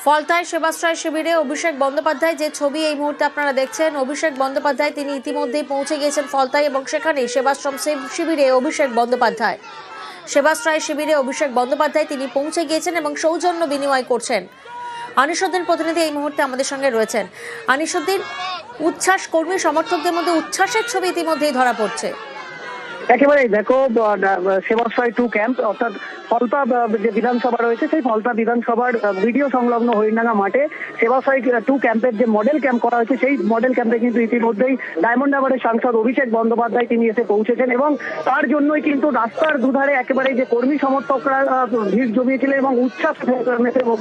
ফলতায় সেবাশ্রয় শিবিরে অভিষেক বন্দ্যোপাধ্যায়, যে ছবি এই মুহূর্তে আপনারা দেখছেন, অভিষেক বন্দ্যোপাধ্যায় তিনি ইতিমধ্যেই পৌঁছে গিয়েছেন ফলতায় এবং সেখানে সেবাশ্রম শিবিরে অভিষেক বন্দ্যোপাধ্যায় সেবাশ্রয় শিবিরে অভিষেক বন্দ্যোপাধ্যায় তিনি পৌঁছে গিয়েছেন এবং সৌজন্য বিনিময় করছেন। আনিসুদ্দিন প্রতিনিধি এই মুহূর্তে আমাদের সঙ্গে রয়েছেন। আনিসুদ্দিন, উচ্ছ্বাস, কর্মী সমর্থকদের মধ্যে উচ্ছ্বাসের ছবি ইতিমধ্যেই ধরা পড়ছে। একেবারেই দেখো, সেবাশ্রয় 2 ক্যাম্প অর্থাৎ ফলতা যে বিধানসভা রয়েছে সেই ফলতা বিধানসভার ভিডিও সংলগ্ন হরিণডাঙ্গা মাঠে সেবাশ্রয় 2 ক্যাম্পের যে মডেল ক্যাম্প করা হয়েছে সেই মডেল ক্যাম্পে কিন্তু ইতিমধ্যেই ডায়মন্ড হারবারের সাংসদ অভিষেক বন্দ্যোপাধ্যায় তিনি এসে পৌঁছেছেন এবং তার জন্যই কিন্তু রাস্তার দুধারে একেবারে যে কর্মী সমর্থকরা ভিড় জমিয়েছিলেন এবং উচ্ছ্বাস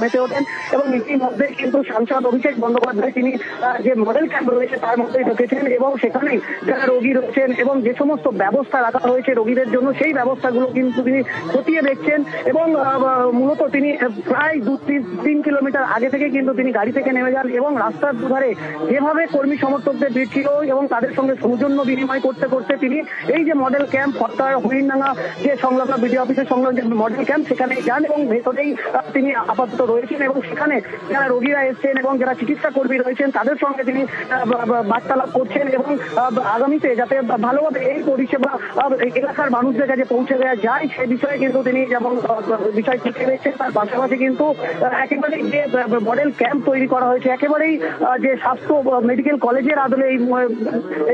মেতে ওঠেন এবং ইতিমধ্যে কিন্তু সাংসদ অভিষেক বন্দ্যোপাধ্যায় তিনি যে মডেল ক্যাম্প রয়েছে তার মধ্যেই ঢুকেছেন এবং সেখানেই যারা রোগী রয়েছেন এবং যে সমস্ত ব্যবস্থা রাখা হয়েছে রোগীদের জন্য সেই ব্যবস্থাগুলো কিন্তু তিনি খতিয়ে দেখছেন এবং মূলত তিনি প্রায় 2-3 কিলোমিটার আগে থেকে কিন্তু তিনি গাড়ি থেকে নেমে যান এবং রাস্তার দুধারে যেভাবে কর্মী সমর্থকদের ভিড় ছিল এবং তাদের সঙ্গে সৌজন্য বিনিময় করতে করতে তিনি এই যে মডেল ক্যাম্প ফলতার হরিণডাঙ্গা যে সংলগ্ন বিডিও অফিসের সংলগ্ন যে মডেল ক্যাম্প সেখানে যান এবং ভেতরেই তিনি আপাতত রয়েছেন এবং সেখানে যারা রোগীরা এসছেন এবং যারা চিকিৎসা কর্মী রয়েছেন তাদের সঙ্গে তিনি বার্তালাপ করছেন এবং আগামীতে যাতে ভালোভাবে এই পরিষেবা এলাকার মানুষদের কাছে পৌঁছে দেওয়া যায় সেই বিষয়ে কিন্তু তিনি যেমন বিষয় ঠিক রয়েছে তার পাশাপাশি কিন্তু একেবারেই যে মডেল ক্যাম্প তৈরি করা হয়েছে একেবারেই যে স্বাস্থ্য মেডিকেল কলেজের আদলে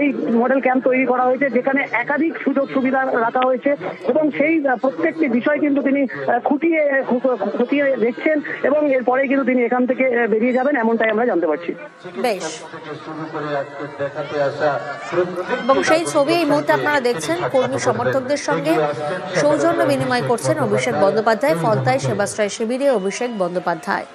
এই মডেল ক্যাম্প তৈরি করা হয়েছে যেখানে একাধিক সুযোগ সুবিধা রাখা হয়েছে এবং সেই প্রত্যেকটি বিষয় কিন্তু তিনি খুঁটিয়ে দেখছেন এবং এরপরে কিন্তু তিনি এখান থেকে বেরিয়ে যাবেন এমনটাই আমরা জানতে পারছি। বেশ, এবং সেই ছবি এই মুহূর্তে আপনারা দেখছেন, কর্মী সমর্থকদের সঙ্গে সৌজন্য বিনিময় করছেন অভিষেক বন্দ্যোপাধ্যায় ফলতায় সেবাশ্রয় শিবিরে অভিষেক বন্দ্যোপাধ্যায়।